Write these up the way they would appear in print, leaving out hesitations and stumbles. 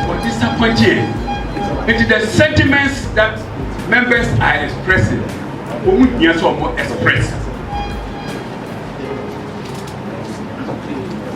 or disappointed into the sentiments that members are expressing. Yes, or express.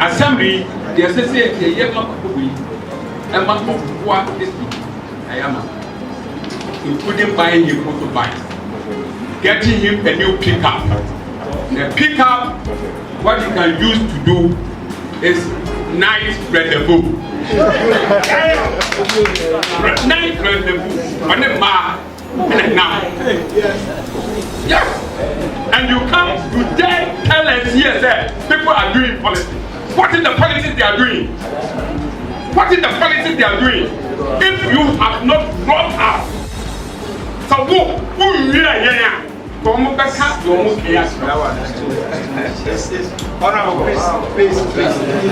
Assembly, the associate, the young and much more what this I am, including buying him motorbikes, getting him a new pickup. The pickup, what you can use to do is night rendezvous. Night rendezvous on the bar and now. Yes. And you come to dare tell us here that people are doing politics. What is the politics they are doing? What is the politics they are doing? If you have not brought up, so who really Honorable, please.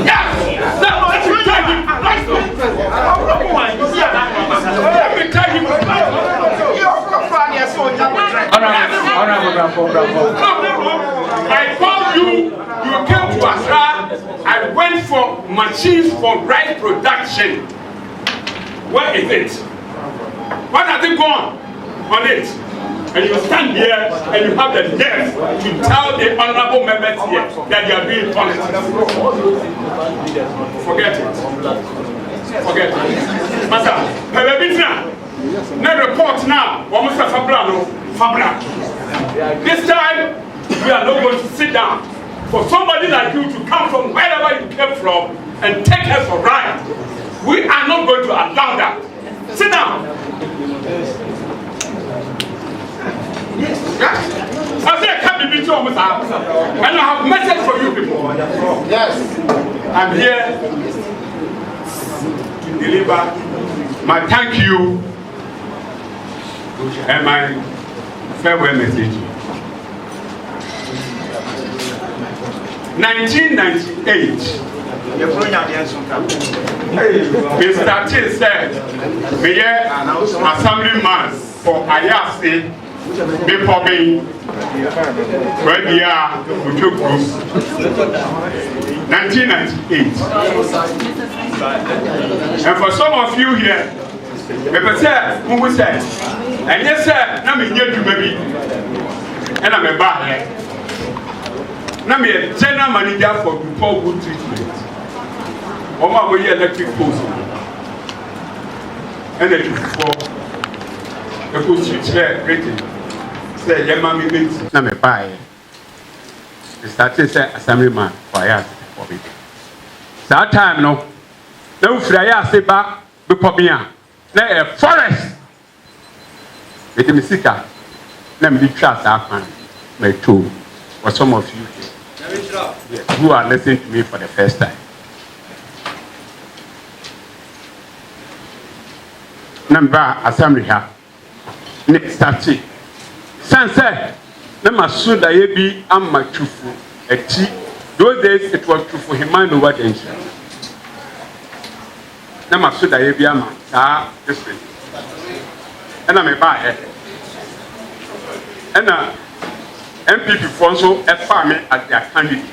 Yes! I called you, you came to Accra. I went for machines for rice production. Where is it? What has it gone on it? And you stand here and you have the nerve to tell the honorable members here that you are doing politics. Forget it. Forget it. Master, no report now. Fabra. This time, we are not going to sit down. For somebody like you to come from wherever you came from and take us for a ride, we are not going to allow that. Sit down. Yes. I say I can't be beat you, and I have a message for you people. Yes. I'm here to deliver my thank you and my farewell message. 1998, Mr. T said, we are assemblyman for Ayase. Before me, where we are, we took group 1998. And for some of you here, we say, who will say, and yes, sir, I'm here to baby, and I'm a bar here. I'm a general manager for before good treatment. Or my way electric post. And the post rating. Say, your mammy makes me buy. The started say assemblyman for us for me. That time, no fryer say back before me. Now a forest with the Missika. Let me trust that man. My two for some of you who are listening to me for the first time. Number assembly here. Next started. Sanse, Nama Suda Yebi Amma Chufu, a tea. Those days it was true for him, mind over the ancient. Nama Suda Yebi Amma, different. And I'm a buyer. And MPP Fonso, a farmer as their candidate.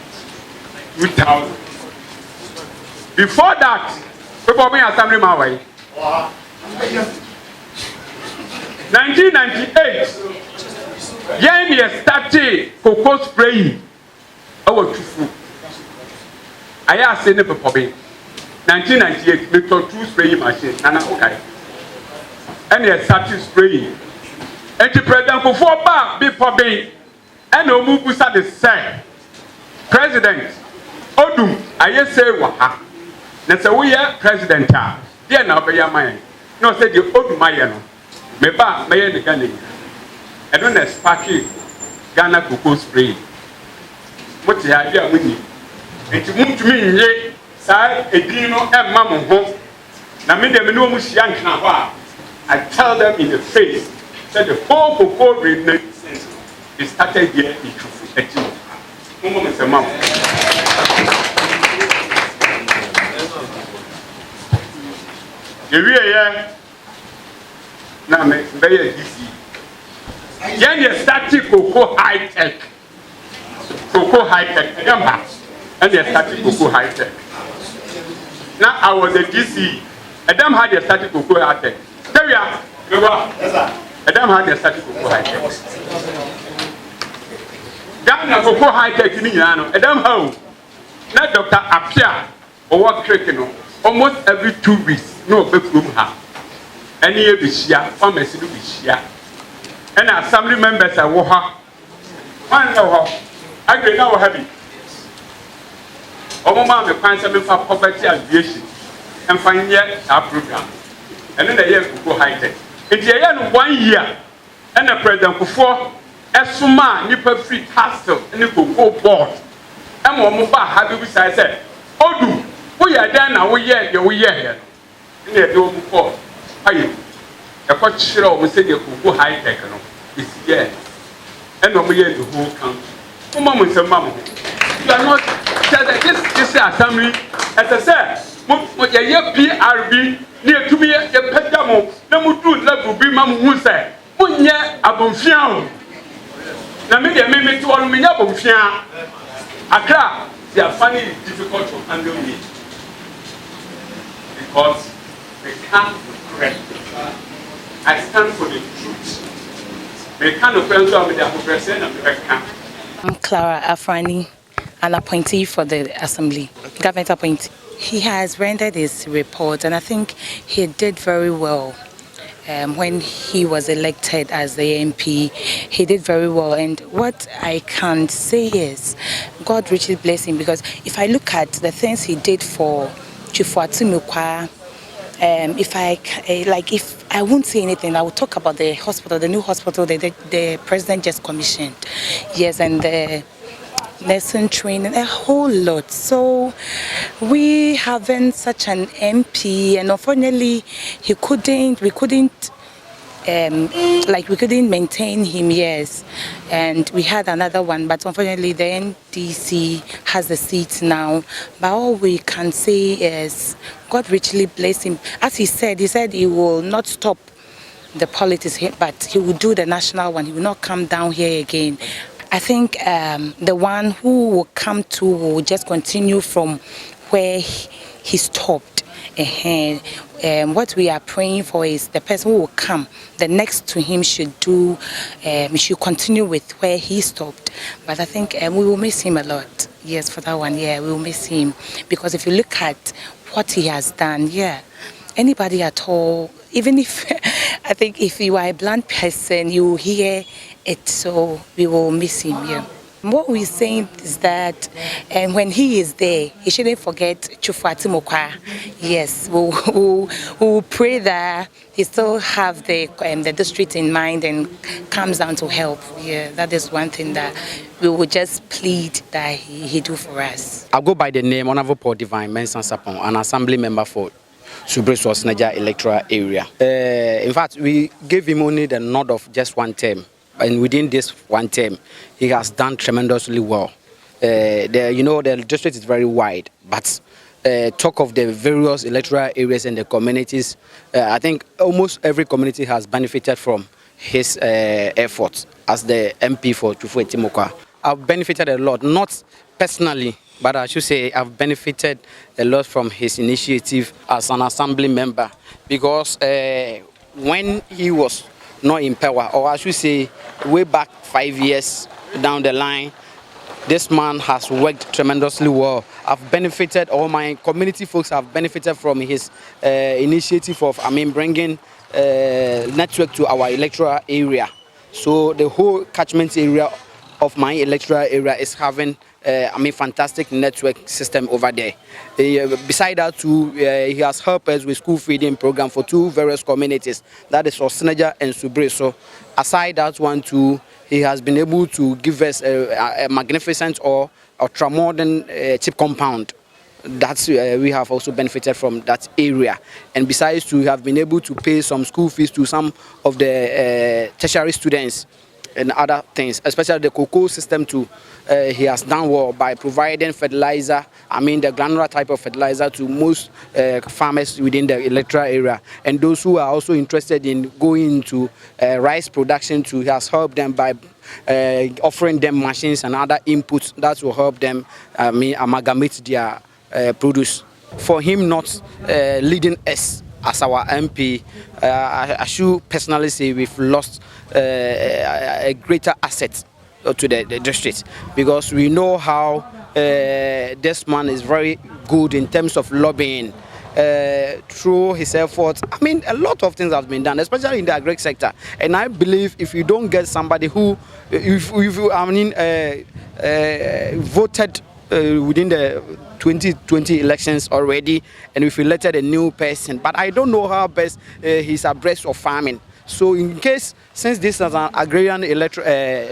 2000. Before that, people being assembly my way. 1998. Yen ye started cocoa spraying. Our trufu. I asked the people 1998, we took 2 spraying machines. Nana okay. And ye started spraying. And the president before back before being. And no move was at the same. President Odoom, I say waha. That's a we are president. Dear now be your mind. No said you Odoom Mayano. Meba may the Ghana. I don't know sparky Ghana cocoa spray. What the idea with me? And to move to me, yea, side a dino and mamma home. Now, made them know much young now. I tell them in the face that the whole cocoa breed is started here in Chufu. Moment, a mom. Here, now, very easy. Then you started cocoa high tech. Cocoa high tech. And they started cocoa high tech. Now I was a DC Adam had a static cocoa high tech. There we are. Adam had a static cocoa high tech. Ghana cocoa high tech in Yano. Adam how? Now Dr. Apia or what cricking almost every 2 weeks. No big room ha. Any year this year, pharmacy this year. And assembly members are woha. One now, I agree now heavy. Omoma me kwan se me fa poverty alleviation and find yet our program. And then the year go high tech. In the year 1 year, and the president before Esuma nipa free hostel and you go board. And one ba happy with I said, Odoom, we are there now, we are here. And they do before. Aye. A coach show we say you go high tech no. It's here. And we are the whole country. Mama say mama. You are not this assembly, as I said, your PRB near to me a pedamo, no more do level be mamma who said, 1 year above fiam. Now, maybe I may to all me up on fiam. Accra, they are finding it difficult to handle me because they can't correct. I stand for the truth. They can't offend me, they are representing America. I'm Clara Afrani, an appointee for the Assembly, government appointee. He has rendered his report, and I think he did very well. When he was elected as the MP, he did very well. And what I can say is, God richly bless him, because if I look at the things he did for Chifuatimukwa, if I won't say anything, I will talk about the hospital, the new hospital that the president just commissioned. Yes, and the nursing training, a whole lot. So we having such an MP, and unfortunately we couldn't maintain him, yes. And we had another one, but unfortunately the NDC has the seat now. But all we can say is God richly bless him. As he said he will not stop the politics here, but he will do the national one. He will not come down here again. I think the one who will come to will just continue from where he stopped. What we are praying for is the person who will come, the next to him should continue with where he stopped. But I think we will miss him a lot. Yes, for that one, yeah, we will miss him. Because if you look at what he has done, yeah, anybody at all, even if, I think if you are a blind person, you will hear it, so we will miss him, yeah. What we're saying is that when he is there, he shouldn't forget Chifuatimukwa. Yes, we'll pray that he still have the district in mind and comes down to help. Yeah, that is one thing that we will just plead that he do for us. I'll go by the name Honorable Paul Divine Mensah Sapon, an assembly member for Subreso Niger electoral area. In fact, we gave him only the nod of just 1 term. And within this 1 term, he has done tremendously well. The district is very wide, but talk of the various electoral areas and the communities, I think almost every community has benefited from his efforts as the MP for Chifuatimukwa. I've benefited a lot, not personally, but I should say I've benefited a lot from his initiative as an assembly member, because when he was not in power, or I should say way back 5 years down the line, this man has worked tremendously well. I've benefited, all my community folks have benefited from his initiative of, bringing network to our electoral area. So the whole catchment area of my electoral area is having fantastic network system over there. Beside that too, he has helped us with school feeding program for 2 various communities, that is Osinaja and Subre. So aside that one too, he has been able to give us a magnificent or ultra-modern chip compound. That's we have also benefited from that area. And besides we have been able to pay some school fees to some of the tertiary students and other things, especially the cocoa system too. He has done well by providing fertilizer, the granular type of fertilizer to most farmers within the electoral area. And those who are also interested in going into rice production too, he has helped them by offering them machines and other inputs that will help them amalgamate their produce. For him not leading us as our MP, I should personally say we've lost a greater asset to the district, because we know how this man is very good in terms of lobbying. Through his efforts, I mean, a lot of things have been done, especially in the agri sector. And I believe if you don't get somebody who, voted within the 2020 elections already, and we've elected a new person, but I don't know how best he's abreast of farming. So in case, since this is an agrarian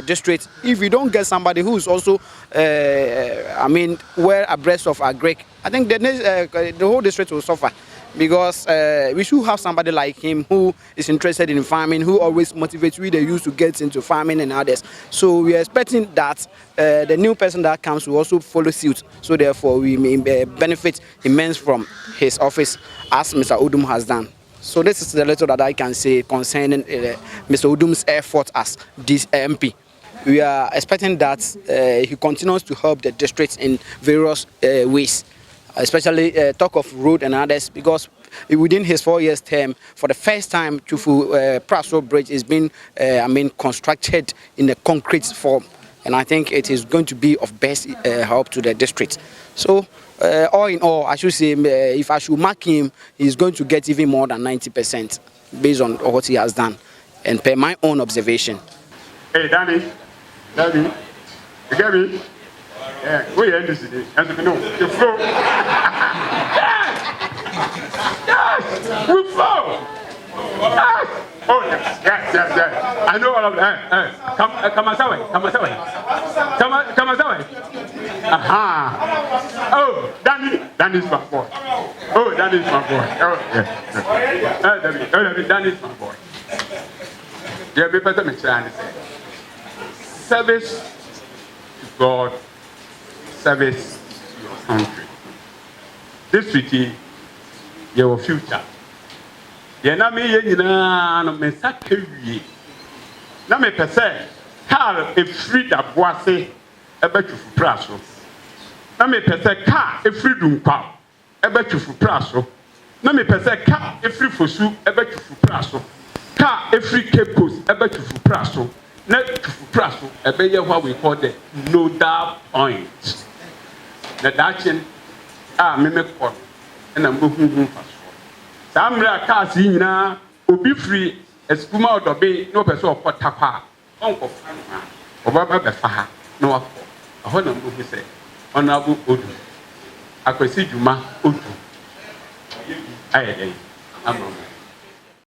district, if we don't get somebody who is also, well abreast of agri, I think the whole district will suffer, because we should have somebody like him who is interested in farming, who always motivates with the youth to get into farming and others. So we are expecting that the new person that comes will also follow suit. So therefore, we may benefit immense from his office, as Mr. Odoom has done. So this is the little that I can say concerning Mr. Odoom's effort as this MP. We are expecting that he continues to help the district in various ways, especially talk of road and others, because within his 4 years term, for the first time, Chufu Praso Bridge is being constructed in a concrete form, and I think it is going to be of best help to the district. So all in all, I should say, if I should mark him, he's going to get even more than 90% based on what he has done, and per my own observation. Hey, Danny, you get me? Yeah, we are this today. As you know, you flow. Yes, we flow. Yes. Oh yes. I know all of that. Come asaway. Aha. Oh, Danny's my boy. Oh, Danny's my boy. Oh, yeah. Danny's my boy. Yeah, be better me try and say. Service to God, service to your country. This city, your future. Yeah, na me ye nyina no me sakewie. Na me pese car e free da boase e betwufu praso. Na me pese car e free dunkwa e betwufu praso. Na me pese car e free fosu e betwufu praso. Car e free capos e betwufu praso. Na tufu praso e be ye what we call the nodal point. Na dachin me call na mbohunhun faso. Samra cars nyina obi free Dwuma Odoom no person okota kwa onko obaba be fa ha no wako aho na mbo say Honorable Odoom akwesi Dwuma Odoom ayede amro